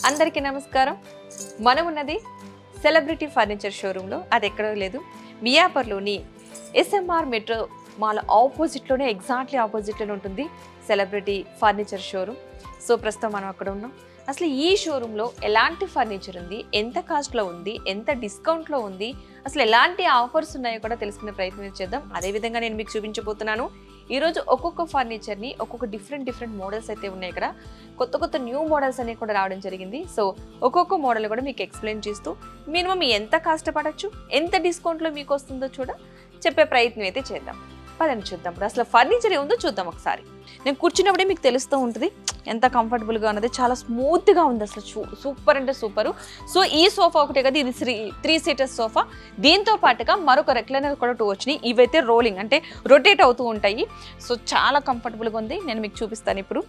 అందరికీ నమస్కారం. మనం ఉన్నది సెలబ్రిటీ ఫర్నిచర్ షోరూంలో. అది ఎక్కడో లేదు, మియాపూర్లోని ఎస్ఎంఆర్ మెట్రో మాల్ ఆపోజిట్లోనే, ఎగ్జాక్ట్లీ ఆపోజిట్లోనే ఉంటుంది సెలబ్రిటీ ఫర్నిచర్ షోరూమ్. సో ప్రస్తుతం మనం అక్కడ ఉన్నాం. అసలు ఈ షోరూంలో ఎలాంటి ఫర్నిచర్ ఉంది, ఎంత కాస్ట్లో ఉంది, ఎంత డిస్కౌంట్లో ఉంది, అసలు ఎలాంటి ఆఫర్స్ ఉన్నాయో కూడా తెలుసుకునే ప్రయత్నం చేద్దాం. అదేవిధంగా నేను మీకు చూపించబోతున్నాను ఈరోజు ఒక్కొక్క ఫర్నిచర్ని, ఒక్కొక్క డిఫరెంట్ మోడల్స్ అయితే ఉన్నాయి. ఇక్కడ కొత్త న్యూ మోడల్స్ అనేవి కూడా రావడం జరిగింది. సో ఒక్కొక్క మోడల్ కూడా మీకు ఎక్స్ప్లెయిన్ చేస్తూ మినిమం ఎంత కష్టపడచ్చు, ఎంత డిస్కౌంట్లో మీకు వస్తుందో చెప్పే ప్రయత్నం అయితే చేద్దాం. పదండి చూద్దాం. ఇప్పుడు అసలు ఫర్నిచర్ ఏముందో చూద్దాం ఒకసారి. నేను కూర్చున్నప్పుడే మీకు తెలుస్తూ ఉంటుంది ఎంత కంఫర్టబుల్గా ఉన్నది. చాలా స్మూత్గా ఉంది, అసలు సూపర్ అంటే సూపరు. సో ఈ సోఫా ఒకటే కదా, ఇది 3 సీటర్స్ సోఫా. దీంతో పాటుగా మరొక రెక్లైనర్ కూడా 2 వచ్చినాయి. ఇవైతే రోలింగ్ అంటే రొటేట్ అవుతూ ఉంటాయి. సో చాలా కంఫర్టబుల్గా ఉంది. నేను మీకు చూపిస్తాను. ఇప్పుడు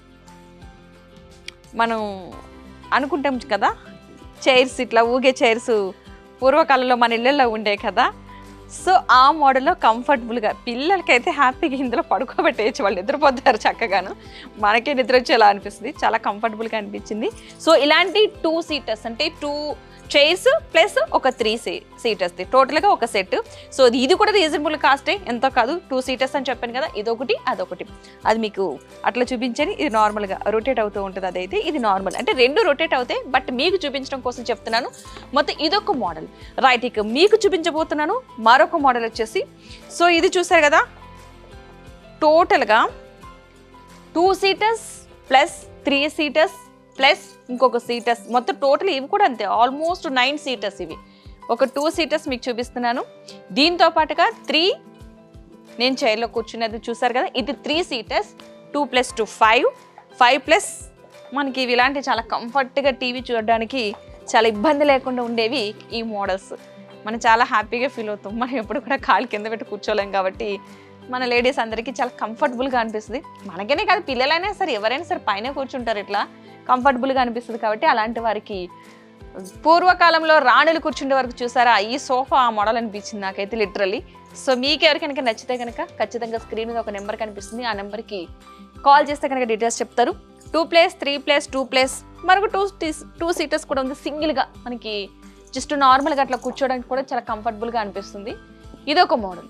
మనం అనుకుంటాం కదా చైర్స్, ఇట్లా ఊగే చైర్స్ పూర్వకాలంలో మన ఇళ్ళల్లో ఉండే కదా. సో ఆ మోడల్లో కంఫర్టబుల్గా పిల్లలకైతే హ్యాపీగా ఇందులో పడుకోబెట్టేయచ్చు, వాళ్ళు నిద్రపోతారు చక్కగాను. మనకే నిద్ర వచ్చేలా అనిపిస్తుంది, చాలా కంఫర్టబుల్గా అనిపించింది. సో ఇలాంటి 2 సీటర్స్ అంటే 2 చైర్స్ ప్లస్ ఒక 3 సీటర్స్ది టోటల్గా ఒక సెట్. సో ఇది కూడా రీజనబుల్ కాస్టే, ఎంతో కాదు. 2 సీటర్స్ అని చెప్పాను కదా, ఇదొకటి అదొకటి. అది మీకు అట్లా చూపించని, ఇది నార్మల్గా రొటేట్ అవుతూ ఉంటుంది. అదైతే ఇది నార్మల్ అంటే 2 రొటేట్ అవుతాయి, బట్ మీకు చూపించడం కోసం చెప్తున్నాను. మొత్తం ఇదొక మోడల్. రైట్, ఇక మీకు చూపించబోతున్నాను మరొక మోడల్ వచ్చేసి. సో ఇది చూసారు కదా, టోటల్గా 2 సీటర్స్ ప్లస్ 3 సీటర్స్ ప్లస్ ఇంకొక సీటర్స్, మొత్తం టోటల్ ఇవి కూడా అంతే, ఆల్మోస్ట్ 9 సీటర్స్. ఇవి ఒక 2 సీటర్స్ మీకు చూపిస్తున్నాను. దీంతో పాటుగా 3 నేను చైర్లో కూర్చున్నది చూసారు కదా, ఇది 3 సీటర్స్. 2 + 2 5 ప్లస్ మనకి ఇవి ఇలాంటి చాలా కంఫర్ట్గా టీవీ చూడడానికి చాలా ఇబ్బంది లేకుండా ఉండేవి ఈ మోడల్స్. మనం చాలా హ్యాపీగా ఫీల్ అవుతాం. మనం ఎప్పుడు కూడా కాలు కింద పెట్టి కూర్చోలేం కాబట్టి మన లేడీస్ అందరికీ చాలా కంఫర్టబుల్గా అనిపిస్తుంది. మనకనే కాదు, పిల్లలైనా సరే ఎవరైనా సరే పైన కూర్చుంటారు, ఇట్లా కంఫర్టబుల్గా అనిపిస్తుంది. కాబట్టి అలాంటి వారికి పూర్వకాలంలో రాణులు కూర్చుండే వరకు చూసారా, ఈ సోఫా ఆ మోడల్ అనిపించింది నాకైతే లిటరల్లీ. సో మీకు ఎవరికైనా నచ్చితే కనుక ఖచ్చితంగా స్క్రీన్ మీద ఒక నెంబర్ కనిపిస్తుంది, ఆ నెంబర్కి కాల్ చేస్తే కనుక డీటెయిల్స్ చెప్తారు. 2 + 3 + 2 మరొక 2 సీటర్స్ కూడా ఉంది. సింగిల్గా మనకి జస్ట్ నార్మల్గా అట్లా కూర్చోడానికి కూడా చాలా కంఫర్టబుల్గా అనిపిస్తుంది. ఇదొక మోడల్.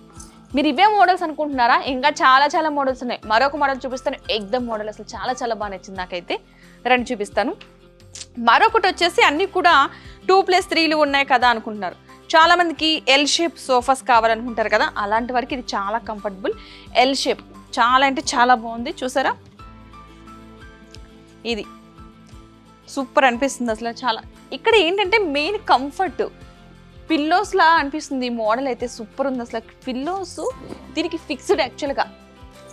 మీరు ఇవే మోడల్స్ అనుకుంటున్నారా? ఇంకా చాలా మోడల్స్ ఉన్నాయి. మరొక మోడల్ చూపిస్తాను, ఎగ్దమ్ మోడల్. అసలు చాలా బాగా నచ్చింది నాకైతే. రండి చూపిస్తాను. మరొకటి వచ్చేసి అన్నీ కూడా 2 + 3 ఉన్నాయి కదా అనుకుంటున్నారు. చాలామందికి ఎల్ షేప్ సోఫాస్ కావాలనుకుంటారు కదా, అలాంటి వారికి ఇది చాలా కంఫర్టబుల్. ఎల్ షేప్ చాలా అంటే చాలా బాగుంది. చూసారా, ఇది సూపర్ అనిపిస్తుంది అసలు. చాలా ఇక్కడ ఏంటంటే మెయిన్ కంఫర్ట్, పిల్లోస్లా అనిపిస్తుంది. ఈ మోడల్ అయితే సూపర్ ఉంది అసలు. పిల్లోస్ దీనికి ఫిక్స్డ్. యాక్చువల్గా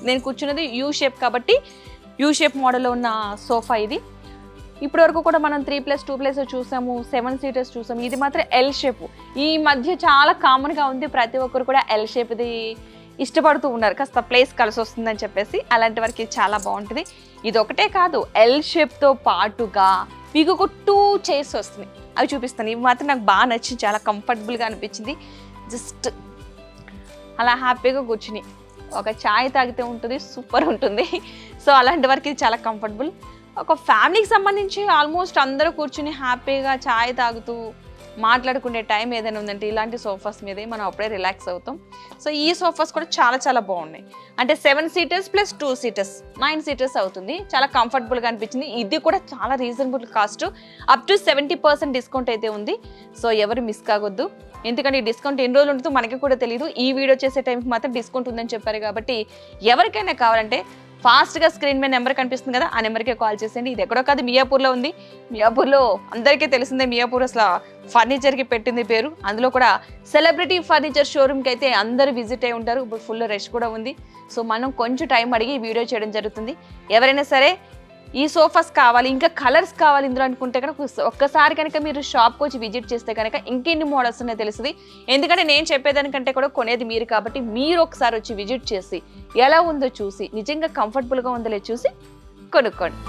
నేను కూర్చున్నది యూ షేప్ కాబట్టి యూ షేప్ మోడల్లో ఉన్న సోఫా ఇది. ఇప్పటి వరకు కూడా మనం 3 + 2 చూసాము, 7 సీటర్స్ చూసాము. ఇది మాత్రం ఎల్ షేప్. ఈ మధ్య చాలా కామన్గా ఉంది, ప్రతి ఒక్కరు కూడా ఎల్ షేప్ది ఇష్టపడుతూ ఉన్నారు, కాస్త ప్లేస్ కలిసి వస్తుందని చెప్పేసి. అలాంటి వారికి చాలా బాగుంటుంది. ఇది ఒకటే కాదు, ఎల్ షేప్తో పాటుగా మీకు ఒక 2 చైర్స్ వస్తున్నాయి, అవి చూపిస్తాను. ఇవి మాత్రం నాకు బాగా నచ్చింది, చాలా కంఫర్టబుల్గా అనిపించింది. జస్ట్ అలా హ్యాపీగా కూర్చుని ఒక ఛాయ్ తాగితే ఉంటుంది, సూపర్ ఉంటుంది. సో అలాంటి వరకు ఇది చాలా కంఫర్టబుల్. ఒక ఫ్యామిలీకి సంబంధించి ఆల్మోస్ట్ అందరూ కూర్చుని హ్యాపీగా ఛాయ్ తాగుతూ మాట్లాడుకునే టైం ఏదైనా ఉందంటే ఇలాంటి సోఫాస్ మీదే మనం అప్పుడే రిలాక్స్ అవుతాం. సో ఈ సోఫాస్ కూడా చాలా బాగున్నాయి. అంటే 7 సీటర్స్ + 2 సీటర్స్ 9 సీటర్స్ అవుతుంది. చాలా కంఫర్టబుల్గా అనిపించింది. ఇది కూడా చాలా reasonable cost, up to 70% discount అయితే ఉంది. సో ఎవరు మిస్ కావద్దు, ఎందుకంటే ఈ డిస్కౌంట్ ఎన్ని రోజులు ఉంటుందో మనకి కూడా తెలియదు. ఈ వీడియో చేసే టైంకి మాత్రం డిస్కౌంట్ ఉందని చెప్పారు కాబట్టి ఎవరికైనా కావాలంటే ఫాస్ట్గా స్క్రీన్ మీద నెంబర్ కనిపిస్తుంది కదా, ఆ నెంబర్కే కాల్ చేసేయండి. ఇది ఎక్కడో కాదు, మియాపూర్లో ఉంది. మియాపూర్లో అందరికీ తెలిసిందే, మియాపూర్ అసలు ఫర్నిచర్కి పెట్టింది పేరు. అందులో కూడా సెలబ్రిటీ ఫర్నిచర్ షోరూమ్కి అయితే అందరూ విజిట్ అయి ఉంటారు. ఇప్పుడు ఫుల్ రష్ కూడా ఉంది. సో మనం కొంచెం టైం అడిగి ఈ వీడియో చేయడం జరుగుతుంది. ఎవరైనా సరే ఈ సోఫాస్ కావాలి, ఇంకా కలర్స్ కావాలి ఇందులో అనుకుంటే కనుక ఒక్కసారి కనుక మీరు షాప్కి వచ్చి విజిట్ చేస్తే కనుక ఇంకెన్ని మోడల్స్ ఉన్నాయో తెలుస్తుంది. ఎందుకంటే నేను చెప్పేదానికంటే కూడా కొనేది మీరు కాబట్టి మీరు ఒకసారి వచ్చి విజిట్ చేసి ఎలా ఉందో చూసి నిజంగా కంఫర్టబుల్గా ఉందో లేదో చూసి కొనుక్కోండి.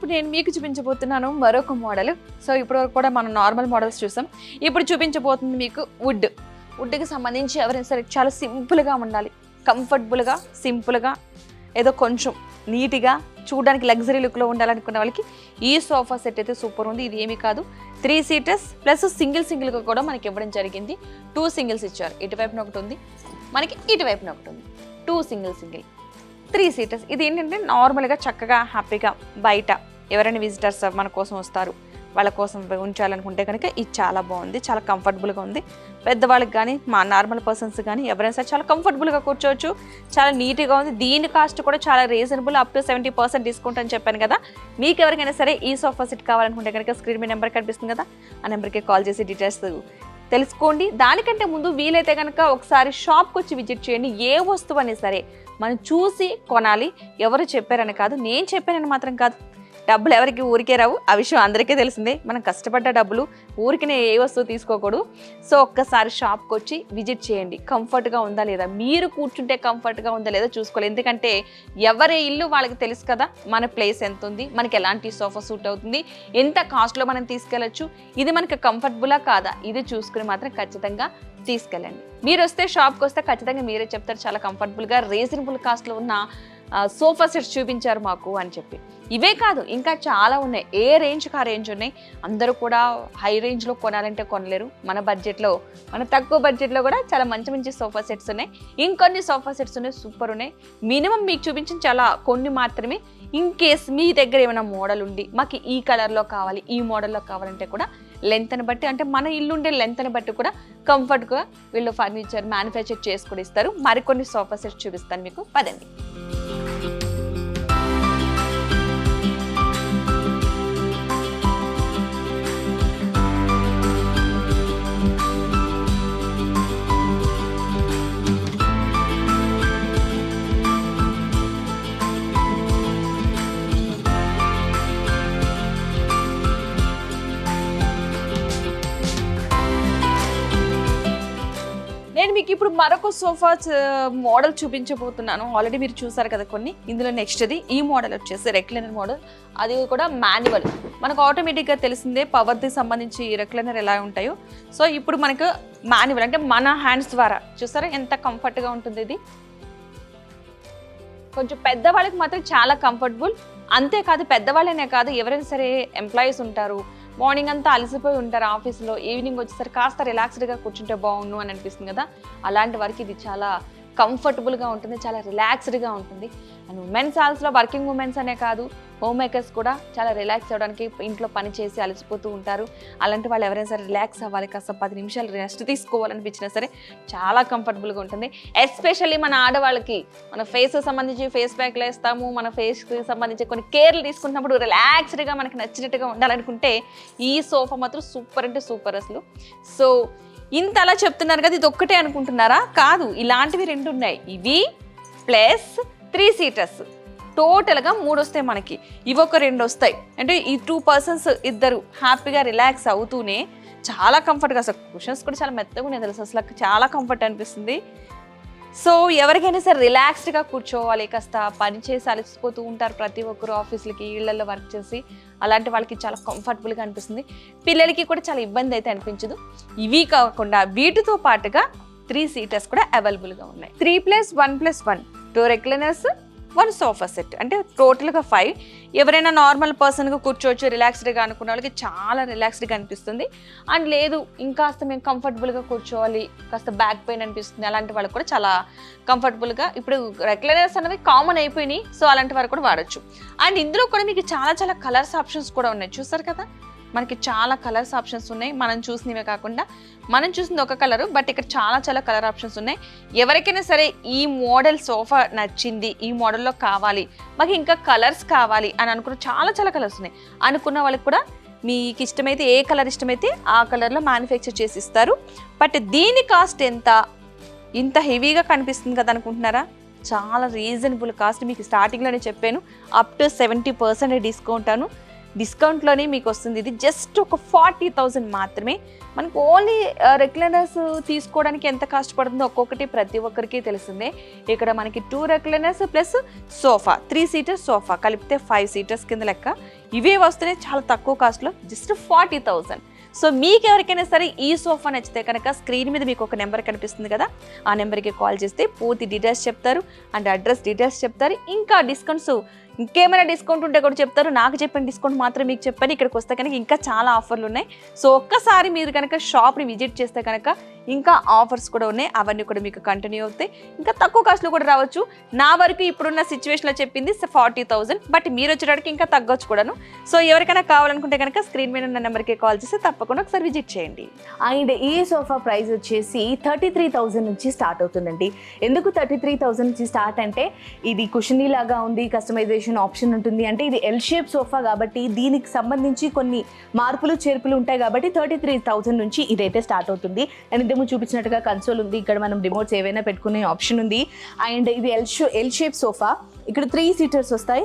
ఇప్పుడు నేను మీకు చూపించబోతున్నాను మరొక మోడల్. సో ఇప్పటివరకు కూడా మనం నార్మల్ మోడల్స్ చూసాం. ఇప్పుడు చూపించబోతుంది మీకు వుడ్కి సంబంధించి ఎవరైనా సరే చాలా సింపుల్గా ఉండాలి, కంఫర్టబుల్గా, సింపుల్గా, ఏదో కొంచెం నీట్గా చూడడానికి లగ్జరీ లుక్లో ఉండాలనుకున్న వాళ్ళకి ఈ సోఫా సెట్ అయితే సూపర్ ఉంది. ఇది ఏమీ కాదు, 3 సీటర్స్ ప్లస్ సింగిల్గా కూడా మనకి ఇవ్వడం జరిగింది. 2 సింగిల్స్ ఇచ్చారు. ఇటువైపున ఒకటి ఉంది, మనకి ఇటువైపున ఒకటి ఉంది. 2 సింగిల్ 3 సీటర్స్. ఇది ఏంటంటే నార్మల్గా చక్కగా హ్యాపీగా బయట ఎవరైనా విజిటర్స్ మన కోసం వస్తారు, వాళ్ళ కోసం ఉంచాలనుకుంటే కనుక ఇది చాలా బాగుంది, చాలా కంఫర్టబుల్గా ఉంది. పెద్దవాళ్ళకి కానీ మా నార్మల్ పర్సన్స్ కానీ ఎవరైనా సరే చాలా కంఫర్టబుల్గా కూర్చోవచ్చు, చాలా నీట్గా ఉంది. దీని కాస్ట్ కూడా చాలా రీజనబుల్, అప్ టు 70% డిస్కౌంట్ అని చెప్పాను కదా. మీకు ఎవరికైనా సరే ఈ సోఫా సెట్ కావాలనుకుంటే కనుక స్క్రీన్ మీద నెంబర్ కనిపిస్తుంది కదా, ఆ నెంబర్కి కాల్ చేసి డీటెయిల్స్ తెలుసుకోండి. దానికంటే ముందు వీలైతే కనుక ఒకసారి షాప్కి వచ్చి విజిట్ చేయండి. ఏ వస్తువు అయినా సరే మనం చూసి కొనాలి, ఎవరు చెప్పారని కాదు, నేను చెప్పానని మాత్రం కాదు. డబ్బులు ఎవరికి ఊరికే రావు, ఆ విషయం అందరికీ తెలిసిందే. మనం కష్టపడ్డ డబ్బులు ఊరికినే ఏ వస్తువు తీసుకోకూడదు. సో ఒక్కసారి షాప్కి వచ్చి విజిట్ చేయండి. కంఫర్ట్గా ఉందా లేదా, మీరు కూర్చుంటే కంఫర్ట్గా ఉందా లేదా చూసుకోవాలి. ఎందుకంటే ఎవరి ఇల్లు వాళ్ళకి తెలుసు కదా, మన ప్లేస్ ఎంత ఉంది, మనకి ఎలాంటి సోఫా సూట్ అవుతుంది, ఎంత కాస్ట్లో మనం తీసుకెళ్ళచ్చు, ఇది మనకి కంఫర్టబులా కాదా, ఇది చూసుకుని మాత్రం ఖచ్చితంగా తీసుకెళ్ళండి. మీరు వస్తే షాప్కి వస్తే ఖచ్చితంగా మీరే చెప్తారు చాలా కంఫర్టబుల్గా రీజనబుల్ కాస్ట్లో ఉన్న సోఫా సెట్స్ చూపించారు మాకు అని చెప్పి. ఇవే కాదు, ఇంకా చాలా ఉన్నాయి. ఏ రేంజ్కి ఆ రేంజ్ ఉన్నాయి. అందరూ కూడా హై రేంజ్లో కొనాలంటే కొనలేరు. మన బడ్జెట్లో, మన తక్కువ బడ్జెట్లో కూడా చాలా మంచి మంచి సోఫా సెట్స్ ఉన్నాయి. ఇంకొన్ని సోఫా సెట్స్ ఉన్నాయి, సూపర్ ఉన్నాయి. మినిమం మీకు చూపించిన చాలా కొన్ని మాత్రమే. ఇన్ కేస్ మీ దగ్గర ఏమైనా మోడల్ ఉండి మాకు ఈ కలర్లో కావాలి, ఈ మోడల్లో కావాలంటే కూడా లెంత్ని బట్టి, అంటే మన ఇల్లు ఉండే లెంత్ని బట్టి కూడా కంఫర్ట్గా వీళ్ళు ఫర్నిచర్ మ్యానుఫ్యాక్చర్ చేసి కూడా ఇస్తారు. మరికొన్ని సోఫా సెట్స్ చూపిస్తాను మీకు, పదండి. నేను మీకు ఇప్పుడు మరొక సోఫా మోడల్ చూపించబోతున్నాను. ఆల్రెడీ మీరు చూసారు కదా కొన్ని. ఇందులో నెక్స్ట్ది ఈ మోడల్ వచ్చేసి రెక్లైనర్ మోడల్. అది కూడా మాన్యువల్. మనకు ఆటోమేటిక్గా తెలిసిందే పవర్కి సంబంధించి రెక్లైనర్ ఎలా ఉంటాయో. సో ఇప్పుడు మనకు మాన్యువల్ అంటే మన హ్యాండ్స్ ద్వారా చూసారా ఎంత కంఫర్ట్గా ఉంటుంది. ఇది కొంచెం పెద్దవాళ్ళకి మాత్రం చాలా కంఫర్టబుల్. అంతేకాదు పెద్దవాళ్ళనే కాదు, ఎవరైనా సరే ఎంప్లాయీస్ ఉంటారు, మార్నింగ్ అంతా అలసిపోయి ఉంటారు ఆఫీస్లో, ఈవినింగ్ వచ్చేసరికి కాస్త రిలాక్స్డ్గా కూర్చుంటే బాగుండు అని అనిపిస్తుంది కదా. అలాంటి వారికి ఇది చాలా కంఫర్టబుల్గా ఉంటుంది, చాలా రిలాక్స్డ్గా ఉంటుంది. అండ్ ఉమెన్స్ హాల్స్లో వర్కింగ్ ఉమెన్స్ అనే కాదు, హోమ్ మేకర్స్ కూడా చాలా రిలాక్స్ అవ్వడానికి ఇంట్లో పని చేసి అలసిపోతూ ఉంటారు. అలాంటి వాళ్ళు ఎవరైనా సరే రిలాక్స్ అవ్వాలి, కాస్త 10 నిమిషాలు రెస్ట్ తీసుకోవాలనిపించినా సరే చాలా కంఫర్టబుల్గా ఉంటుంది. ఎస్పెషల్లీ మన ఆడవాళ్ళకి మన ఫేస్ సంబంధించి ఫేస్ ప్యాక్లు వేస్తాము, మన ఫేస్కి సంబంధించి కొన్ని కేర్లు తీసుకున్నప్పుడు రిలాక్స్డ్గా మనకి నచ్చినట్టుగా ఉండాలనుకుంటే ఈ సోఫా మాత్రం సూపర్ అంటే సూపర్ అసలు. సో ఇంత అలా చెప్తున్నారు కదా, ఇది ఒక్కటే అనుకుంటున్నారా? కాదు, ఇలాంటివి 2 ఉన్నాయి. ఇవి ప్లస్ 3 సీటర్స్, టోటల్గా 3 వస్తాయి మనకి. ఇవి ఒక 2 వస్తాయి. అంటే ఈ 2 పర్సన్స్ ఇద్దరు హ్యాపీగా రిలాక్స్ అవుతూనే చాలా కంఫర్ట్గా, అసలు కుషన్స్ కూడా చాలా మెత్తగా ఉన్నాయి తెలుసు, అసలు చాలా కంఫర్ట్ అనిపిస్తుంది. సో ఎవరికైనా సరే రిలాక్స్డ్గా కూర్చోవాలి, కాస్త పని చేసి అలసిపోతూ ఉంటారు ప్రతి ఒక్కరు ఆఫీసులకి, ఇళ్లలో వర్క్ చేసి, అలాంటి వాళ్ళకి చాలా కంఫర్టబుల్గా అనిపిస్తుంది. పిల్లలకి కూడా చాలా ఇబ్బంది అయితే అనిపించదు. ఇవి కాకుండా వీటితో పాటుగా 3 సీటర్స్ కూడా అవైలబుల్గా ఉన్నాయి. 3+1+1 2 రెక్లైనర్స్, 1 సోఫా సెట్, అంటే టోటల్గా 5. ఎవరైనా నార్మల్ పర్సన్గా కూర్చోవచ్చు, రిలాక్స్డ్గా అనుకున్న వాళ్ళకి చాలా రిలాక్స్డ్గా అనిపిస్తుంది. అండ్ లేదు ఇంకాస్త మేము కంఫర్టబుల్గా కూర్చోవాలి, కాస్త బ్యాక్ పెయిన్ అనిపిస్తుంది, అలాంటి వాళ్ళకి కూడా చాలా కంఫర్టబుల్గా. ఇప్పుడు రెక్లైనర్స్ అనేవి కామన్ అయిపోయినాయి, సో అలాంటి వారు కూడా వాడచ్చు. అండ్ ఇందులో కూడా మీకు చాలా కలర్స్ ఆప్షన్స్ కూడా ఉన్నాయి. చూసారు కదా, మనకి చాలా కలర్స్ ఆప్షన్స్ ఉన్నాయి. మనం చూసినవే కాకుండా, మనం చూసింది ఒక కలరు, బట్ ఇక్కడ చాలా కలర్ ఆప్షన్స్ ఉన్నాయి. ఎవరికైనా సరే ఈ మోడల్ సోఫా నచ్చింది, ఈ మోడల్లో కావాలి, మాకు ఇంకా కలర్స్ కావాలి అని అనుకున్న చాలా కలర్స్ ఉన్నాయి అనుకున్న వాళ్ళకి కూడా మీకు ఇష్టమైతే, ఏ కలర్ ఇష్టమైతే ఆ కలర్లో మ్యానుఫ్యాక్చర్ చేసి ఇస్తారు. బట్ దీని కాస్ట్ ఎంత, ఇంత హెవీగా కనిపిస్తుంది కదా అనుకుంటున్నారా? చాలా రీజనబుల్ కాస్ట్. మీకు స్టార్టింగ్లోనే చెప్పాను, అప్ టు 70% డిస్కౌంట్ అను. డిస్కౌంట్లోనే మీకు వస్తుంది. ఇది జస్ట్ ఒక 40,000 మాత్రమే. మనకు ఓన్లీ రెక్లైనర్స్ తీసుకోవడానికి ఎంత కాస్ట్ పడుతుందో ఒక్కొక్కటి ప్రతి ఒక్కరికి తెలిసిందే. ఇక్కడ మనకి 2 recliners plus sofa, 3 seaters sofa కలిపితే 5 సీటర్స్ కింద లెక్క. ఇవే వస్తున్నాయి చాలా తక్కువ కాస్ట్లో, జస్ట్ 40,000. సో మీకు ఎవరికైనా సరే ఈ సోఫా నచ్చితే కనుక స్క్రీన్ మీద మీకు ఒక నెంబర్ కనిపిస్తుంది కదా, ఆ నెంబర్కి కాల్ చేస్తే పూర్తి డీటెయిల్స్ చెప్తారు అండ్ అడ్రస్ డీటెయిల్స్ చెప్తారు. ఇంకా డిస్కౌంట్స్, ఇంకేమైనా డిస్కౌంట్ ఉంటే కూడా చెప్తారు. నాకు చెప్పిన డిస్కౌంట్ మాత్రం మీకు చెప్పాను. ఇక్కడికి వస్తే కనుక ఇంకా చాలా ఆఫర్లు ఉన్నాయి. సో ఒక్కసారి మీరు కనుక షాప్ని విజిట్ చేస్తే కనుక ఇంకా ఆఫర్స్ కూడా ఉన్నాయి, అవన్నీ కూడా మీకు కంటిన్యూ అవుతాయి. ఇంకా తక్కువ కాస్ట్లో కూడా రావచ్చు. నా వరకు ఇప్పుడున్న సిచ్యువేషన్లో చెప్పింది 40,000, బట్ మీరు వచ్చేటప్పటికి ఇంకా తగ్గొచ్చు కూడాను. సో ఎవరికైనా కావాలనుకుంటే కనుక స్క్రీన్ మీద ఉన్న నెంబర్కి కాల్ చేసి తప్పకుండా ఒకసారి విజిట్ చేయండి. అండ్ ఈ సోఫా ప్రైస్ వచ్చేసి 33,000 నుంచి స్టార్ట్ అవుతుందండి. ఎందుకు 33,000 నుంచి స్టార్ట్ అంటే, ఇది కుషనీ లాగా ఉంది, కస్టమైజేషన్ ఆప్షన్ ఉంటుంది. అంటే ఇది ఎల్ షేప్ సోఫా కాబట్టి దీనికి సంబంధించి కొన్ని మార్పులు చేర్పులు ఉంటాయి కాబట్టి 33,000 నుంచి ఇదైతే స్టార్ట్ అవుతుంది. అండ్ ఇంతకు చూపించినట్టుగా కన్సోల్ ఉంది, ఇక్కడ మనం రిమోట్స్ ఏవైనా పెట్టుకునే ఆప్షన్ ఉంది. అండ్ ఇది ఎల్ షేప్ సోఫా, ఇక్కడ 3 సీటర్స్ వస్తాయి.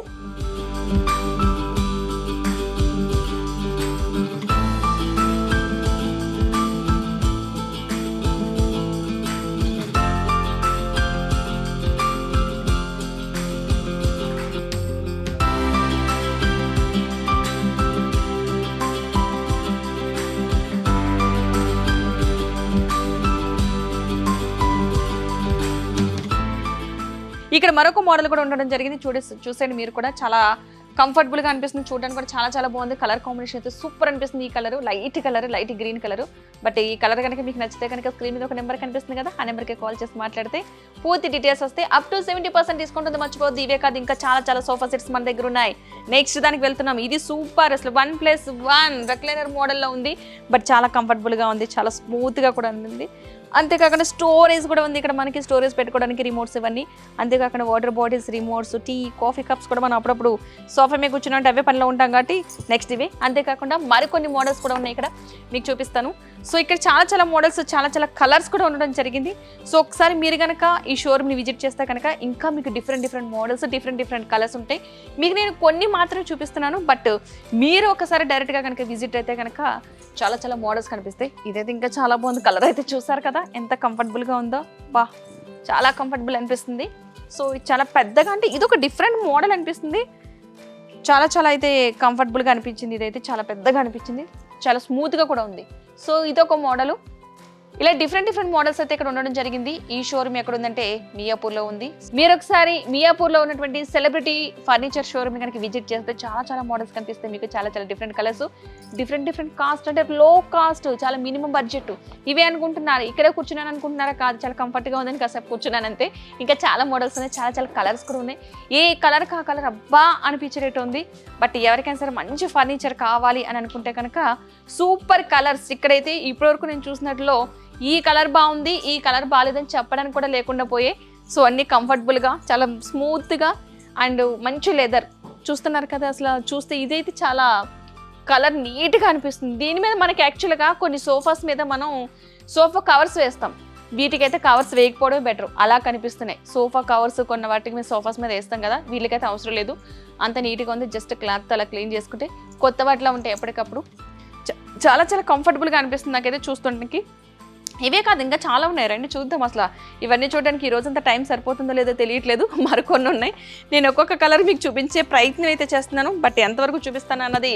ఇక్కడ మరొక మోడల్ కూడా ఉండడం జరిగింది. చూసేయండి మీరు కూడా, చాలా కంఫర్టబుల్గా అనిపిస్తుంది. చూడడానికి కూడా చాలా చాలా బాగుంది. కలర్ కాంబినేషన్ అయితే సూపర్ అనిపిస్తుంది. ఈ colour light green colour. But ఈ కలర్ కనుక మీకు నచ్చితే కనుక స్క్రీన్ మీద ఒక నెంబర్ కనిపిస్తుంది కదా, ఆ నెంబర్కి కాల్ చేసి మాట్లాడితే పూర్తి డీటెయిల్స్ వస్తే అప్ టు 70% డిస్కౌంట్ ఉంది, మర్చిపోద్ది. ఇవే కాదు, ఇంకా చాలా చాలా సోఫా సెట్స్ మన దగ్గర ఉన్నాయి. నెక్స్ట్ దానికి వెళ్తున్నాం. ఇది సూపర్, అసలు 1+1 రెక్లైనర్ మోడల్లో ఉంది. బట్ చాలా కంఫర్టబుల్గా ఉంది, చాలా స్మూత్గా కూడా ఉంది. అంతేకాకుండా స్టోరేజ్ కూడా ఉంది. ఇక్కడ మనకి స్టోరేజ్ పెట్టుకోవడానికి రిమోట్స్ ఇవన్నీ. అంతేకాకుండా water bottles, remotes, tea, coffee cups కూడా మనం అప్పుడప్పుడు సోఫా మీద కూర్చున్నట్టు అవే పనిలో ఉంటాం కాబట్టి నెక్స్ట్ ఇవే. అంతేకాకుండా మరికొన్ని మోడల్స్ కూడా ఉన్నాయి, ఇక్కడ మీకు చూపిస్తాను. సో ఇక్కడ చాలా చాలా మోడల్స్, చాలా చాలా కలర్స్ కూడా ఉండడం జరిగింది. సో ఒకసారి మీరు కనుక ఈ షోరూమ్ని విజిట్ చేస్తే కనుక ఇంకా మీకు డిఫరెంట్ మోడల్స్, డిఫరెంట్ కలర్స్ ఉంటాయి. మీకు నేను కొన్ని మాత్రమే చూపిస్తున్నాను, బట్ మీరు ఒకసారి డైరెక్ట్గా కనుక విజిట్ అయితే కనుక చాలా చాలా మోడల్స్ కనిపిస్తాయి. ఇదైతే ఇంకా చాలా బాగుంది. కలర్ అయితే చూసారు కదా ఎంత కంఫర్టబుల్గా ఉందో, బా చాలా కంఫర్టబుల్ అనిపిస్తుంది. సో ఇది చాలా పెద్దగా, అంటే ఇది ఒక డిఫరెంట్ మోడల్ అనిపిస్తుంది. చాలా చాలా అయితే కంఫర్టబుల్గా అనిపించింది. ఇదైతే చాలా పెద్దగా అనిపించింది, చాలా స్మూత్గా కూడా ఉంది. సో ఇదొక మోడలు. ఇలా డిఫరెంట్ మోడల్స్ అయితే ఇక్కడ ఉండడం జరిగింది. ఈ షోరూమ్ ఎక్కడ ఉందంటే మియాపూర్లో ఉంది. మీరు ఒకసారి మియాపూర్లో ఉన్నటువంటి సెలబ్రిటీ ఫర్నిచర్ షోరూమ్ కనుక విజిట్ చేస్తే చాలా చాలా మోడల్స్ కనిపిస్తాయి మీకు. చాలా చాలా డిఫరెంట్ కలర్స్, డిఫరెంట్ కాస్ట్, అంటే లో కాస్ట్, చాలా మినిమం బడ్జెట్. ఇవే అనుకుంటున్నారు, ఇక్కడే కూర్చున్నాను అనుకుంటున్నారా? కాదు, చాలా కంఫర్ట్గా ఉందని కాసేపు కూర్చున్నాను అంతే. ఇంకా చాలా మోడల్స్ ఉన్నాయి, చాలా చాలా కలర్స్ కూడా ఉన్నాయి. ఏ కలర్ కా కలర్ అబ్బా అనిపించేటట్టు ఉంది. బట్ ఎవరికైనా సరే మంచి ఫర్నిచర్ కావాలి అని అనుకుంటే కనుక సూపర్ కలర్స్. ఇక్కడైతే ఇప్పటివరకు నేను చూసినట్లో ఈ కలర్ బాగుంది, ఈ కలర్ బాగాలేదని చెప్పడానికి కూడా లేకుండా పోయే. సో అన్నీ కంఫర్టబుల్గా, చాలా స్మూత్గా అండ్ మంచి లెదర్. చూస్తున్నారు కదా, అసలు చూస్తే ఇదైతే చాలా కలర్ నీట్గా అనిపిస్తుంది. దీని మీద మనకి యాక్చువల్గా కొన్ని సోఫాస్ మీద మనం సోఫా కవర్స్ వేస్తాం, వీటికైతే కవర్స్ వేయకపోవడమే బెటర్. అలా కనిపిస్తున్నాయి సోఫా కవర్స్. కొన్ని వాటికి మీద సోఫాస్ మీద వేస్తాం కదా, వీళ్ళకైతే అవసరం లేదు, అంత నీట్గా ఉంది. జస్ట్ క్లాత్ అలా క్లీన్ చేసుకుంటే కొత్త వాటిలో ఉంటాయి ఎప్పటికప్పుడు. చాలా చాలా కంఫర్టబుల్గా అనిపిస్తుంది నాకైతే చూస్తుండడానికి. ఇవే కాదు, ఇంకా చాలా ఉన్నాయి, రండి చూద్దాం. అసలు ఇవన్నీ చూడడానికి ఈ రోజంతా టైం సరిపోతుందో లేదో తెలియట్లేదు, మరికొన్ని ఉన్నాయి. నేను ఒక్కొక్క కలర్ మీకు చూపించే ప్రయత్నం అయితే చేస్తున్నాను, బట్ ఎంతవరకు చూపిస్తాను అన్నది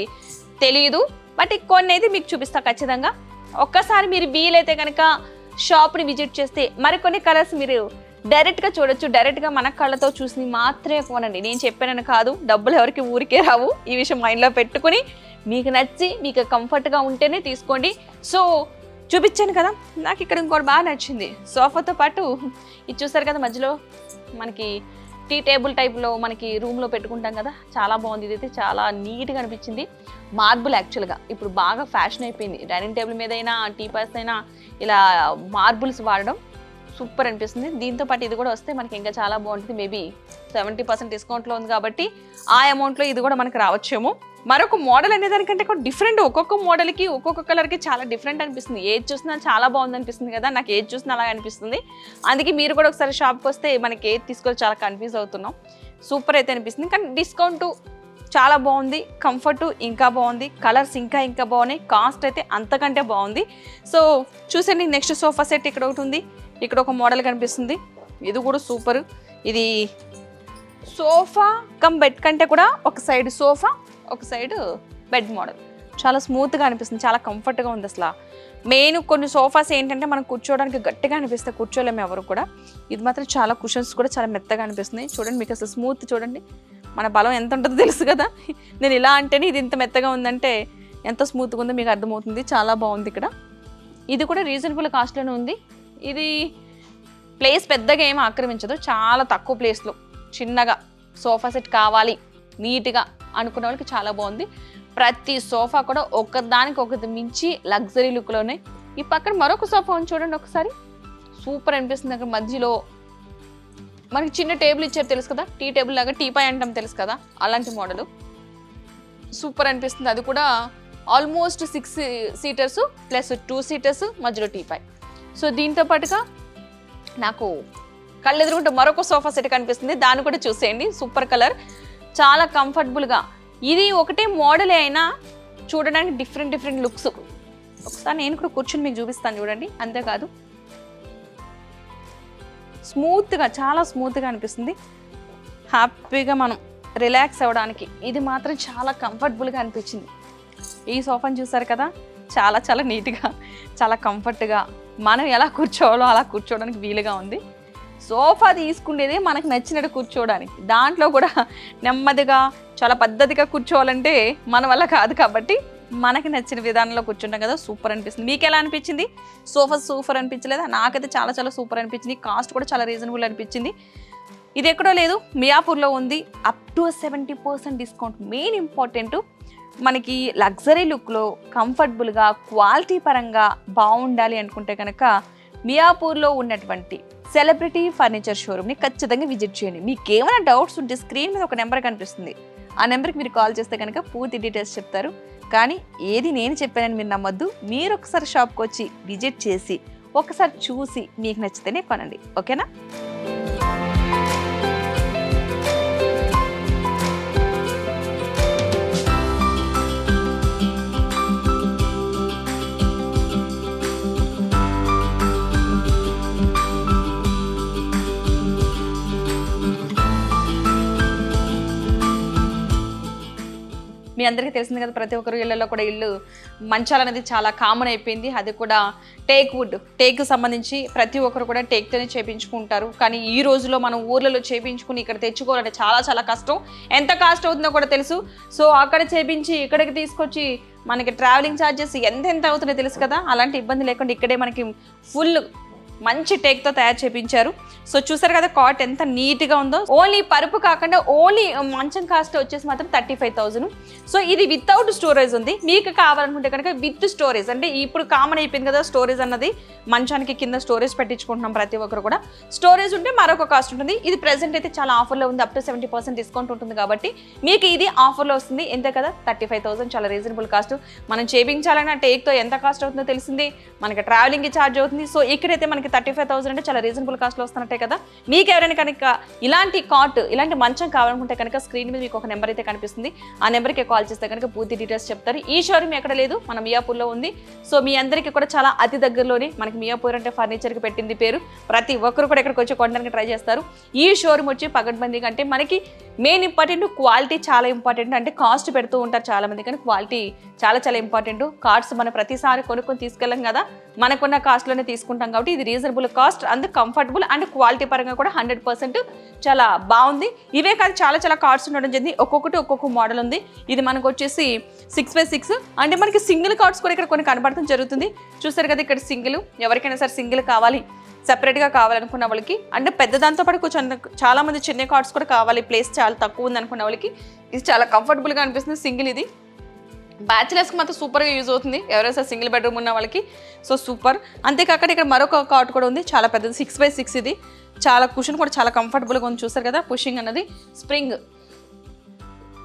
తెలియదు. బట్ కొన్ని అయితే మీకు చూపిస్తా ఖచ్చితంగా. ఒక్కసారి మీరు వీలైతే కనుక షాప్ని విజిట్ చేస్తే మరికొన్ని కలర్స్ మీరు డైరెక్ట్గా చూడొచ్చు. డైరెక్ట్గా మన కళ్ళతో చూసి మాత్రమే కొనండి. నేను చెప్పానని కాదు, డబ్బులు ఎవరికి ఊరికే రావు. ఈ విషయం మైండ్లో పెట్టుకుని మీకు నచ్చి మీకు కంఫర్ట్గా ఉంటేనే తీసుకోండి. సో చూపించాను కదా, నాకు ఇక్కడ ఇంకోటి బాగా నచ్చింది. సోఫాతో పాటు ఇది చూసారు కదా, మధ్యలో మనకి టీ టేబుల్ టైప్లో మనకి రూమ్లో పెట్టుకుంటాం కదా, చాలా బాగుంది. ఇదైతే చాలా నీట్గా అనిపించింది. మార్బుల్ యాక్చువల్గా ఇప్పుడు బాగా ఫ్యాషన్ అయిపోయింది. డైనింగ్ టేబుల్ మీద అయినా, టీ పాస్ అయినా ఇలా మార్బుల్స్ వాడడం సూపర్ అనిపిస్తుంది. దీంతో పాటు ఇది కూడా వస్తే మనకి ఇంకా చాలా బాగుంటుంది. మేబీ 70% డిస్కౌంట్లో ఉంది కాబట్టి ఆ అమౌంట్లో ఇది కూడా మనకి రావచ్చేమో. మరొక మోడల్ అనేదానికంటే కూడా డిఫరెంట్, ఒక్కొక్క మోడల్కి ఒక్కొక్క కలర్కి చాలా డిఫరెంట్ అనిపిస్తుంది. ఏది చూసినా చాలా బాగుంది అనిపిస్తుంది కదా, నాకు ఏది చూసినా అలా అనిపిస్తుంది. అందుకే మీరు కూడా ఒకసారి షాప్కి వస్తే మనకి ఏది తీసుకోవాలి చాలా కన్ఫ్యూజ్ అవుతున్నాం. సూపర్ అయితే అనిపిస్తుంది, కానీ డిస్కౌంట్ చాలా బాగుంది, కంఫర్ట్ ఇంకా బాగుంది, కలర్స్ ఇంకా బాగున్నాయి, కాస్ట్ అయితే అంతకంటే బాగుంది. సో చూసండి, నెక్స్ట్ సోఫా సెట్ ఇక్కడ ఒకటి ఉంది. ఇక్కడ ఒక మోడల్ కనిపిస్తుంది, ఇది కూడా సూపర్. ఇది సోఫా కమ్ బెడ్ కంటే కూడా ఒక సైడ్ సోఫా, ఒక సైడ్ బెడ్ మోడల్. చాలా స్మూత్గా అనిపిస్తుంది, చాలా కంఫర్ట్గా ఉంది. అసలు మెయిన్ కొన్ని సోఫాస్ ఏంటంటే మనం కూర్చోవడానికి గట్టిగా అనిపిస్తాయి, కూర్చోలేము ఎవరు కూడా. ఇది మాత్రం చాలా కుషన్స్ కూడా చాలా మెత్తగా అనిపిస్తుంది. చూడండి మీకు అసలు స్మూత్ చూడండి, మన బలం ఎంత ఉంటుందో తెలుసు కదా. నేను ఇలా అంటేనే ఇది ఇంత మెత్తగా ఉందంటే ఎంత స్మూత్గా ఉందో మీకు అర్థమవుతుంది. చాలా బాగుంది. ఇక్కడ ఇది కూడా రీజనబుల్ కాస్ట్లోనే ఉంది. ఇది ప్లేస్ పెద్దగా ఏమీ ఆక్రమించదు, చాలా తక్కువ ప్లేస్లో చిన్నగా సోఫా సెట్ కావాలి నీట్గా అనుకున్న వాళ్ళకి చాలా బాగుంది. ప్రతి సోఫా కూడా ఒకదానికి ఒకటి మించి లగ్జరీ లుక్లోనే. ఈ పక్కన మరొక సోఫా ఉంది చూడండి ఒకసారి, సూపర్ అనిపిస్తుంది. అక్కడ మధ్యలో మనకి చిన్న టేబుల్ ఇచ్చారు తెలుసు కదా, టీ టేబుల్ లాగా, టీపాయ్ అంటాం తెలుసు కదా, అలాంటి మోడలు సూపర్ అనిపిస్తుంది. అది కూడా ఆల్మోస్ట్ 6 సీటర్స్ ప్లస్ 2 సీటర్స్ మధ్యలో టీపాయ్. సో దీంతో పాటుగా నాకు కళ్ళు ఎదురుకుంటే మరొక సోఫా సెట్ కనిపిస్తుంది, దాన్ని కూడా చూసేయండి. సూపర్ కలర్, చాలా కంఫర్టబుల్గా. ఇది ఒకటే మోడలే అయినా చూడడానికి డిఫరెంట్ లుక్స్. ఒకసారి నేను కూడా కూర్చొని మీకు చూపిస్తాను చూడండి. అంతేకాదు స్మూత్గా, చాలా స్మూత్గా అనిపిస్తుంది. హ్యాపీగా మనం రిలాక్స్ అవ్వడానికి ఇది మాత్రం చాలా కంఫర్టబుల్గా అనిపించింది. ఈ సోఫాని చూసారు కదా, చాలా చాలా నీట్గా, చాలా కంఫర్ట్గా మనం ఎలా కూర్చోవాలో అలా కూర్చోవడానికి వీలుగా ఉంది. సోఫా తీసుకునేదే మనకు నచ్చినట్టు కూర్చోవడానికి, దాంట్లో కూడా నెమ్మదిగా చాలా పద్ధతిగా కూర్చోవాలంటే మన వల్ల కాదు. కాబట్టి మనకి నచ్చిన విధానంలో కూర్చుంటాం కదా, సూపర్ అనిపిస్తుంది. మీకు ఎలా అనిపించింది? సోఫా సూపర్ అనిపించలేదా? నాకైతే చాలా చాలా సూపర్ అనిపించింది. కాస్ట్ కూడా చాలా రీజనబుల్ అనిపించింది. ఇది ఎక్కడో లేదు, మియాపూర్లో ఉంది. Up to 70% discount. Main important, మనకి లగ్జరీ లుక్లో కంఫర్టబుల్గా క్వాలిటీ పరంగా బాగుండాలి అనుకుంటే కనుక మియాపూర్లో ఉన్నటువంటి సెలబ్రిటీ ఫర్నిచర్ షోరూమ్ని ఖచ్చితంగా విజిట్ చేయండి. మీకు ఏమైనా డౌట్స్ ఉంటే స్క్రీన్ మీద ఒక నెంబర్ కనిపిస్తుంది, ఆ నెంబర్కి మీరు కాల్ చేస్తే కనుక పూర్తి డీటెయిల్స్ చెప్తారు. కానీ ఏది నేను చెప్పానని మీరు నమ్మొద్దు. మీరు ఒకసారి షాప్కి వచ్చి విజిట్ చేసి ఒకసారి చూసి మీకు నచ్చితేనే కొనండి, ఓకేనా? మీ అందరికీ తెలిసింది కదా, ప్రతి ఒక్కరు ఇళ్లలో కూడా ఇల్లు మంచాలు అనేది చాలా కామన్ అయిపోయింది. అది కూడా టేక్కు సంబంధించి ప్రతి ఒక్కరు కూడా టేక్తోనే చేయించుకుంటారు. కానీ ఈ రోజులో మనం ఊర్లలో చేయించుకుని ఇక్కడ తెచ్చుకోవాలంటే చాలా చాలా కష్టం. ఎంత కాస్ట్ అవుతుందో కూడా తెలుసు. సో అక్కడ చేయించి ఇక్కడికి తీసుకొచ్చి మనకి ట్రావెలింగ్ ఛార్జెస్ ఎంత అవుతుందో తెలుసు కదా. అలాంటి ఇబ్బంది లేకుండా ఇక్కడే మనకి ఫుల్ మంచి టేక్తో తయారు చేయించారు. సో చూసారు కదా కాట్ ఎంత నీట్గా ఉందో. ఓన్లీ పరుపు కాకుండా ఓన్లీ మంచం కాస్ట్ వచ్చేసి మాత్రం 35,000. సో ఇది వితౌట్ స్టోరేజ్ ఉంది. మీకు కావాలనుకుంటే కనుక విత్ స్టోరేజ్, అంటే ఇప్పుడు కామన్ అయిపోయింది కదా స్టోరేజ్ అన్నది, మంచానికి కింద స్టోరేజ్ పెట్టించుకుంటున్నాం ప్రతి ఒక్కరు కూడా. స్టోరేజ్ ఉంటే మరొక కాస్ట్ ఉంటుంది. ఇది ప్రెసెంట్ అయితే చాలా ఆఫర్లో ఉంది, అప్ టు 70% డిస్కౌంట్ ఉంటుంది. కాబట్టి మీకు ఇది ఆఫర్లో వస్తుంది. ఎంతే కదా, 35,000, చాలా రీజనబుల్ కాస్ట్. మనం చేయించాలన్నా టేక్తో ఎంత కాస్ట్ అవుతుందో తెలిసింది, మనకి ట్రావెలింగ్కి ఛార్జ్ అవుతుంది. సో ఇక్కడైతే మనకి 35,000 అంటే చాలా రీజనబుల్ కాస్ట్లో వస్తున్నట్టే కదా. మీకు ఎవరైనా కనుక ఇలాంటి కాట్, ఇలాంటి మంచం కావాలనుకుంటే కనుక స్క్రీన్ మీద మీకు ఒక నెంబర్ అయితే కనిపిస్తుంది, ఆ నెంబర్కి కాల్ చేస్తే కనుక పూర్తి డీటెయిల్స్ చెప్తారు. ఈ షోరూమ్ ఎక్కడ లేదు, మన మియాపూర్లో ఉంది. సో మీ అందరికీ కూడా చాలా అతి దగ్గరలోనే, మనకి మియాపూర్ అంటే ఫర్నిచర్కి పెట్టింది పేరు. ప్రతి ఒక్కరు కూడా ఇక్కడికి వచ్చి కొనడానికి ట్రై చేస్తారు. ఈ షోరూమ్ వచ్చి పగడ్బందీగా, అంటే మనకి మెయిన్ ఇంపార్టెంట్ క్వాలిటీ చాలా ఇంపార్టెంట్. అంటే కాస్ట్ పెడుతూ ఉంటారు చాలామంది, కానీ క్వాలిటీ చాలా చాలా ఇంపార్టెంట్. కార్డ్స్ మనం ప్రతిసారి కొనుక్కొని తీసుకెళ్ళాం కదా, మనకున్న కాస్ట్లోనే తీసుకుంటాం. కాబట్టి ఇది reasonable cost and comfortable and quality పరంగా కూడా 100% చాలా బాగుంది. ఇవే కాదు, చాలా చాలా కార్డ్స్ ఉండడం జరిగింది. ఒక్కొక్కటి ఒక్కొక్క మోడల్ ఉంది. ఇది మనకు వచ్చేసి 6x6, అంటే మనకి సింగిల్ కార్డ్స్ కూడా ఇక్కడ కొన్ని కనబడటం జరుగుతుంది. చూస్తారు కదా ఇక్కడ సింగిల్, ఎవరికైనా సరే సింగిల్ కావాలి, సెపరేట్గా కావాలనుకున్న వాళ్ళకి, అంటే పెద్ద దాంతో పాటు కొంచెం చాలా మంది చిన్న కార్డ్స్ కూడా కావాలి, ప్లేస్ చాలా తక్కువ ఉంది అనుకున్న వాళ్ళకి ఇది చాలా కంఫర్టబుల్గా అనిపిస్తుంది. సింగిల్ ఇది బ్యాచిలర్స్కి మాత్రం సూపర్గా యూజ్ అవుతుంది, ఎవరైనా సరే సింగిల్ బెడ్రూమ్ ఉన్న వాళ్ళకి. So super. అంతేకాక ఇక్కడ మరొక కాట్ కూడా ఉంది, చాలా పెద్దది, 6x6. ఇది చాలా కుషన్ కూడా చాలా కంఫర్టబుల్గా ఉంది. చూస్తారు కదా పుషింగ్ అన్నది, స్ప్రింగ్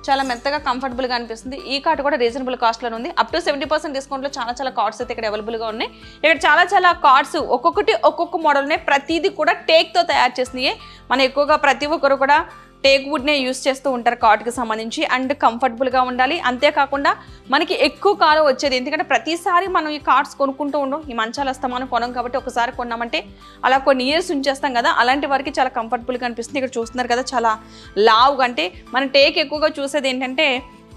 చాలా మెత్తగా కంఫర్టబుల్గా అనిపిస్తుంది. ఈ కార్డ్ కూడా రీజనబుల్ కాస్ట్లోనే ఉంది. అప్ టు 70% డిస్కౌంట్లో చాలా చాలా కార్డ్స్ అయితే ఇక్కడ అవైలబుల్గా ఉన్నాయి. ఇక్కడ చాలా చాలా కార్డ్స్ ఒక్కొక్కటి ఒక్కొక్క మోడల్ ఉన్నాయి. ప్రతిదీ కూడా టేక్తో తయారు చేసినాయి. మనం ఎక్కువగా ప్రతి ఒక్కరు కూడా టేక్ వుడ్నే యూస్ చేస్తూ ఉంటారు కార్డ్కి సంబంధించి. అండ్ కంఫర్టబుల్గా ఉండాలి, అంతేకాకుండా మనకి ఎక్కువ కాలం వచ్చేది. ఎందుకంటే ప్రతిసారి మనం ఈ కార్డ్స్ కొనుక్కుంటూ ఉండం, ఈ మంచాలు వస్తామని కొనం. కాబట్టి ఒకసారి కొన్నామంటే అలా కొన్ని ఇయర్స్ ఉంచేస్తాం కదా, అలాంటి వారికి చాలా కంఫర్టబుల్గా అనిపిస్తుంది. ఇక్కడ చూస్తున్నారు కదా చాలా లావుగా, అంటే మనం టేక్ ఎక్కువగా చూసేది ఏంటంటే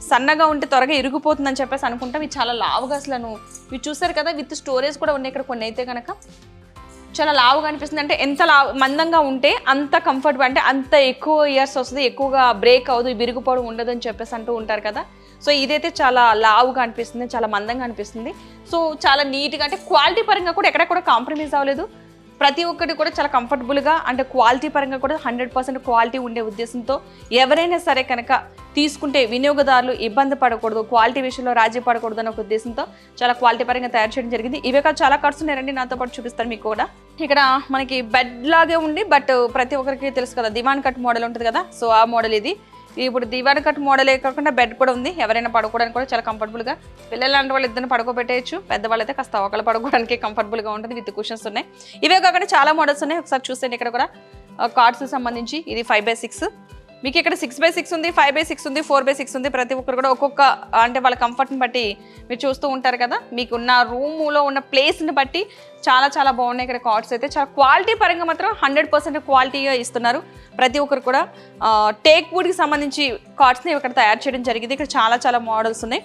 సన్నగా ఉంటే త్వరగా ఇరిగిపోతుందని చెప్పేసి అనుకుంటాం. ఇది చాలా లావుగా అసలు ఇవి చూసారు కదా, విత్ స్టోరేజ్ కూడా ఉన్నాయి ఇక్కడ కొన్ని అయితే కనుక. చాలా లావుగా అనిపిస్తుంది. అంటే ఎంత మందంగా ఉంటే అంత కంఫర్టబుల్, అంటే అంత ఎక్కువ ఇయర్స్ వస్తుంది, ఎక్కువగా బ్రేక్ అవ్వదు, విరిగిపోవడం ఉండదు అని చెప్పేసి అంటూ ఉంటారు కదా. సో ఇదైతే చాలా లావుగా అనిపిస్తుంది, చాలా మందంగా అనిపిస్తుంది. సో చాలా నీట్గా, అంటే క్వాలిటీ పరంగా కూడా ఎక్కడ కూడా కాంప్రమైజ్ అవ్వలేదు. ప్రతి ఒక్కటి కూడా చాలా కంఫర్టబుల్గా, అంటే క్వాలిటీ పరంగా కూడా 100% క్వాలిటీ ఉండే ఉద్దేశంతో ఎవరైనా సరే కనుక తీసుకుంటే వినియోగదారులు ఇబ్బంది పడకూడదు, క్వాలిటీ విషయంలో రాజీ పడకూడదు అనే ఒక ఉద్దేశంతో చాలా క్వాలిటీ పరంగా తయారు చేయడం జరిగింది. ఇవే కాదు చాలా కార్డ్స్ ఉన్నాయండి, నాతో పాటు చూపిస్తాను మీకు కూడా. ఇక్కడ మనకి బెడ్ లాగే ఉండి, బట్ ప్రతి ఒక్కరికి తెలుసు కదా దివాన్ కట్ మోడల్ ఉంటుంది కదా, సో ఆ మోడల్ ఇది. ఇప్పుడు దివాన్ కట్ మోడలే కాకుండా బెడ్ కూడా ఉంది, ఎవరైనా పడుకోవడానికి కూడా చాలా కంఫర్టబుల్గా. పిల్లలు లాంటి వాళ్ళు ఇద్దరిని పడుకోబెట్టేయచ్చు, పెద్దవాళ్ళు అయితే కాస్త ఒకళ్ళు పడుకోవడానికి కంఫర్టబుల్గా ఉంటుంది, విత్ కుషన్స్ ఉన్నాయి. ఇవే కాకుండా చాలా మోడల్స్ ఉన్నాయి, ఒకసారి చూస్తే ఇక్కడ కూడా కార్డ్స్ సంబంధించి. ఇది 5x6, మీకు ఇక్కడ 6x6 ఉంది, 5x6 ఉంది, 4x6 ఉంది. ప్రతి ఒక్కరు కూడా ఒక్కొక్క, అంటే వాళ్ళ కంఫర్ట్ని బట్టి మీరు చూస్తూ ఉంటారు కదా, మీకు ఉన్న రూమ్లో ఉన్న ప్లేస్ని బట్టి చాలా చాలా బాగున్నాయి ఇక్కడ కార్డ్స్ అయితే. చాలా క్వాలిటీ పరంగా మాత్రం 100% క్వాలిటీగా ఇస్తున్నారు. ప్రతి ఒక్కరు కూడా టేక్ వుడ్కి సంబంధించి కార్డ్స్ని ఇక్కడ తయారు చేయడం జరిగింది. ఇక్కడ చాలా చాలా మోడల్స్ ఉన్నాయి.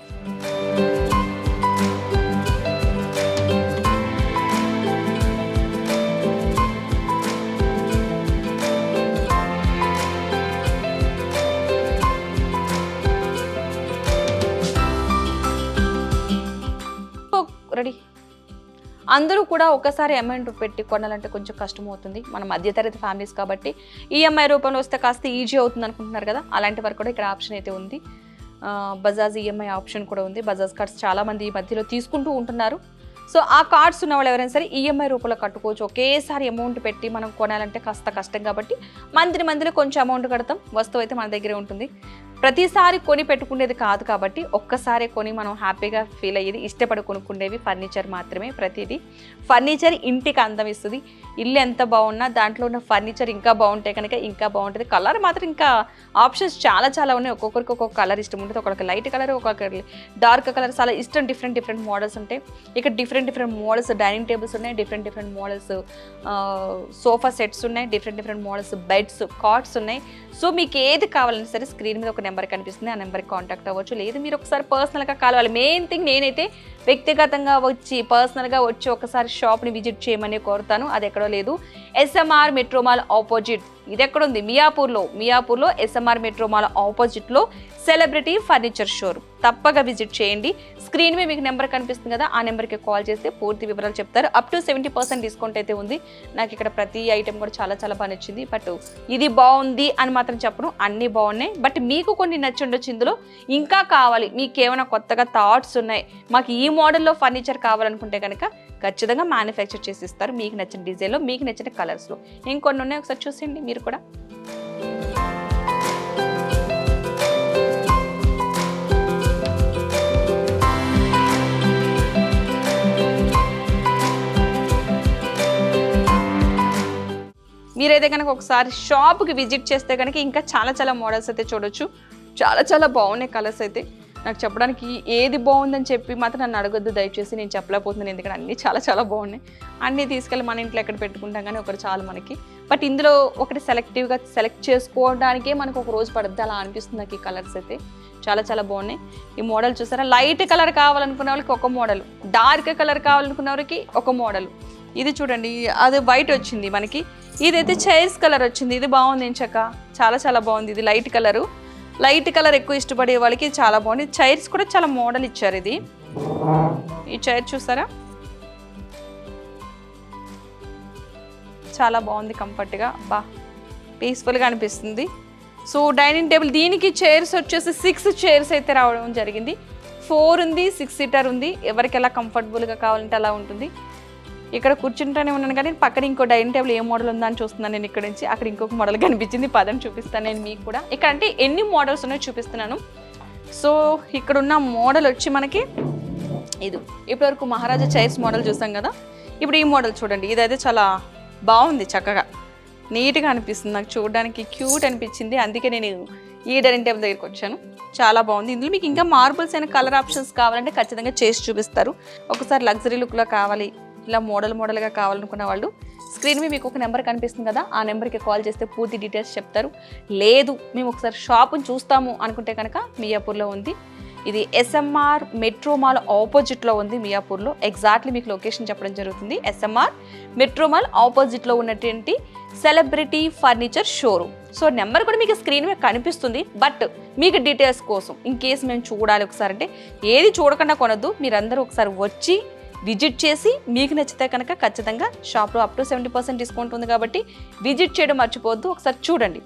రెడీ. అందరూ కూడా ఒకసారి అమౌంట్ పెట్టి కొనాలంటే కొంచెం కష్టం అవుతుంది, మన మధ్యతరగతి ఫ్యామిలీస్ కాబట్టి. ఈఎంఐ రూపంలో వస్తే కాస్త ఈజీ అవుతుంది అనుకుంటున్నారు కదా, అలాంటి వరకు కూడా ఇక్కడ ఆప్షన్ అయితే ఉంది. బజాజ్ ఈఎంఐ ఆప్షన్ కూడా ఉంది. బజాజ్ కార్డ్స్ చాలామంది ఈ మధ్యలో తీసుకుంటూ ఉంటున్నారు. సో ఆ కార్డ్స్ ఉన్న వాళ్ళు ఎవరైనా సరే ఈఎంఐ రూపంలో కట్టుకోవచ్చు. ఒకేసారి అమౌంట్ పెట్టి మనం కొనాలంటే కాస్త కష్టం కాబట్టి మంత్లీ కొంచెం అమౌంట్ కడతాం, వస్తువు అయితే మన దగ్గరే ఉంటుంది. ప్రతిసారి కొని పెట్టుకునేది కాదు కాబట్టి ఒక్కసారి కొని మనం హ్యాపీగా ఫీల్ అయ్యేది, ఇష్టపడి కొనుక్కునేవి ఫర్నిచర్ మాత్రమే. ప్రతిదీ ఫర్నిచర్ ఇంటికి అందం ఇస్తుంది. ఇల్లు ఎంత బాగున్నా దాంట్లో ఉన్న ఫర్నిచర్ ఇంకా బాగుంటే కనుక ఇంకా బాగుంటుంది. కలర్ మాత్రం ఇంకా ఆప్షన్స్ చాలా చాలా ఉన్నాయి. ఒక్కొక్కరికి ఒక్కొక్క కలర్ ఇష్టం ఉంటుంది, ఒక్కొక్కరికి లైట్ కలర్, ఒక్కొక్కరికి డార్క్ కలర్, చాలా ఇష్టం. డిఫరెంట్ మోడల్స్ ఉంటాయి ఇక్కడ. డిఫరెంట్ మోడల్స్ డైనింగ్ టేబుల్స్ ఉన్నాయి, డిఫరెంట్ మోడల్స్ సోఫా సెట్స్ ఉన్నాయి, డిఫరెంట్ మోడల్స్ బెడ్స్, కాట్స్ ఉన్నాయి. సో మీకు ఏది కావాలన్నా సరే స్క్రీన్ మీద ఒక నెంబర్ కనిపిస్తుంది, ఆ నెంబర్కి కాంటాక్ట్ అవ్వచ్చు. లేదు మీరు ఒకసారి పర్సనల్గా కావాలి. మెయిన్ థింగ్ నేనైతే వ్యక్తిగతంగా వచ్చి పర్సనల్గా వచ్చి ఒకసారి షాప్ని విజిట్ చేయమని కోరుతాను. అది ఎక్కడో లేదు, SMR మెట్రో మాల్ ఆపోజిట్. ఇది ఎక్కడుంది? మియాపూర్లో SMR మెట్రో మాల్ ఆపోజిట్లో సెలబ్రిటీ ఫర్నిచర్ షోరూమ్. తప్పగా విజిట్ చేయండి. స్క్రీన్ మీద మీకు నెంబర్ కనిపిస్తుంది కదా, ఆ నెంబర్కి కాల్ చేస్తే పూర్తి వివరాలు చెప్తారు. అప్ టు 70% డిస్కౌంట్ అయితే ఉంది. నాకు ఇక్కడ ప్రతి ఐటెం కూడా చాలా చాలా బాగా నచ్చింది. బట్ ఇది బాగుంది అని మాత్రం చెప్పను, అన్నీ బాగున్నాయి. బట్ మీకు కొన్ని నచ్చి ఉండొచ్చు ఇందులో. ఇంకా కావాలి, మీకు ఏమైనా కొత్తగా థాట్స్ ఉన్నాయి, మాకు ఈ మోడల్లో ఫర్నిచర్ కావాలనుకుంటే కనుక ఖచ్చితంగా మ్యానుఫ్యాక్చర్ చేసి ఇస్తారు, మీకు నచ్చిన డిజైన్లో, మీకు నచ్చిన కలర్స్లో. ఇంకొన్ని ఉన్నాయి, ఒకసారి చూసేయండి మీరు కూడా. మీరైతే కనుక ఒకసారి షాప్కి విజిట్ చేస్తే కనుక ఇంకా చాలా చాలా మోడల్స్ అయితే చూడొచ్చు. చాలా చాలా బాగున్నాయి కలర్స్ అయితే. నాకు చెప్పడానికి ఏది బాగుందని చెప్పి మాత్రం నన్ను అడగొద్దు దయచేసి, నేను చెప్పలేకపోతున్నాను. ఎందుకంటే అన్నీ చాలా చాలా బాగున్నాయి. అన్నీ తీసుకెళ్ళి మన ఇంట్లో ఎక్కడ పెట్టుకుంటాం కానీ ఒకటి చాలు మనకి. బట్ ఇందులో ఒకటి సెలెక్టివ్గా సెలెక్ట్ చేసుకోవడానికే మనకు ఒక రోజు పడుద్ది, అలా అనిపిస్తుంది నాకు ఈ కలర్స్ అయితే. చాలా చాలా బాగున్నాయి. ఈ మోడల్ చూసారా, లైట్ కలర్ కావాలనుకునే వాళ్ళకి ఒక మోడల్, డార్క్ కలర్ కావాలనుకునే వాళ్ళకి ఒక మోడల్. ఇది చూడండి, అది వైట్ వచ్చింది మనకి. ఇదైతే చైర్స్ కలర్ వచ్చింది, ఇది బాగుంది ఎంచక్క, చాలా చాలా బాగుంది. ఇది లైట్ కలర్ ఎక్కువ ఇష్టపడే వాళ్ళకి చాలా బాగుంది. చైర్స్ కూడా చాలా మోడల్ ఇచ్చారు. ఇది ఈ చైర్ చూసారా, చాలా బాగుంది, కంఫర్ట్గా బా పీస్ఫుల్గా అనిపిస్తుంది. సో డైనింగ్ టేబుల్, దీనికి చైర్స్ వచ్చేసి 6 చైర్స్ అయితే రావడం జరిగింది. 4 ఉంది, 6 సీటర్ ఉంది. ఎవరికి ఎలా కంఫర్టబుల్గా కావాలంటే అలా ఉంటుంది. ఇక్కడ కూర్చుంటూనే ఉన్నాను కానీ పక్కన ఇంకో డైనింగ్ టేబుల్ ఏ మోడల్ ఉందా అని చూస్తున్నాను నేను ఇక్కడ నుంచి. అక్కడ ఇంకొక మోడల్ కనిపించింది, పదని చూపిస్తాను నేను మీకు కూడా. ఇక్కడ అంటే ఎన్ని మోడల్స్ ఉన్నాయో చూపిస్తున్నాను. సో ఇక్కడ ఉన్న మోడల్ వచ్చి మనకి ఇది. ఇప్పటివరకు మహారాజా చైర్స్ మోడల్ చూసాం కదా, ఇప్పుడు ఈ మోడల్ చూడండి. ఇదైతే చాలా బాగుంది, చక్కగా నీట్గా అనిపిస్తుంది, నాకు చూడడానికి క్యూట్ అనిపించింది. అందుకే నేను ఈ డైనింగ్ టేబుల్ దగ్గరికి వచ్చాను. చాలా బాగుంది. ఇందులో మీకు ఇంకా మార్బుల్స్ అయిన కలర్ ఆప్షన్స్ కావాలంటే ఖచ్చితంగా చేసి చూపిస్తారు. ఒకసారి లగ్జరీ లుక్లో కావాలి, ఇలా మోడల్గా కావాలనుకున్న వాళ్ళు స్క్రీన్ మీద మీకు ఒక నెంబర్ కనిపిస్తుంది కదా, ఆ నెంబర్కి కాల్ చేస్తే పూర్తి డీటెయిల్స్ చెప్తారు. లేదు మేము ఒకసారి షాపుని చూస్తాము అనుకుంటే కనుక మియాపూర్లో ఉంది. ఇది SMR మెట్రో మాల్ ఆపోజిట్లో ఉంది మియాపూర్లో. ఎగ్జాక్ట్లీ మీకు లొకేషన్ చెప్పడం జరుగుతుంది. SMR మెట్రో మాల్ ఆపోజిట్లో ఉన్నటువంటి celebrity furniture showroom. So number కూడా మీకు స్క్రీన్ మీద కనిపిస్తుంది. బట్ మీకు డీటెయిల్స్ కోసం ఇన్ కేస్ మేము చూడాలి ఒకసారి అంటే ఏది చూడకుండా కొనద్దు, మీరందరూ ఒకసారి వచ్చి విజిట్ చేసి మీకు నచ్చితే కనుక ఖచ్చితంగా షాప్లో అప్ టు 70% డిస్కౌంట్ ఉంది కాబట్టి విజిట్ చేయడం మర్చిపోవద్దు. ఒకసారి చూడండి.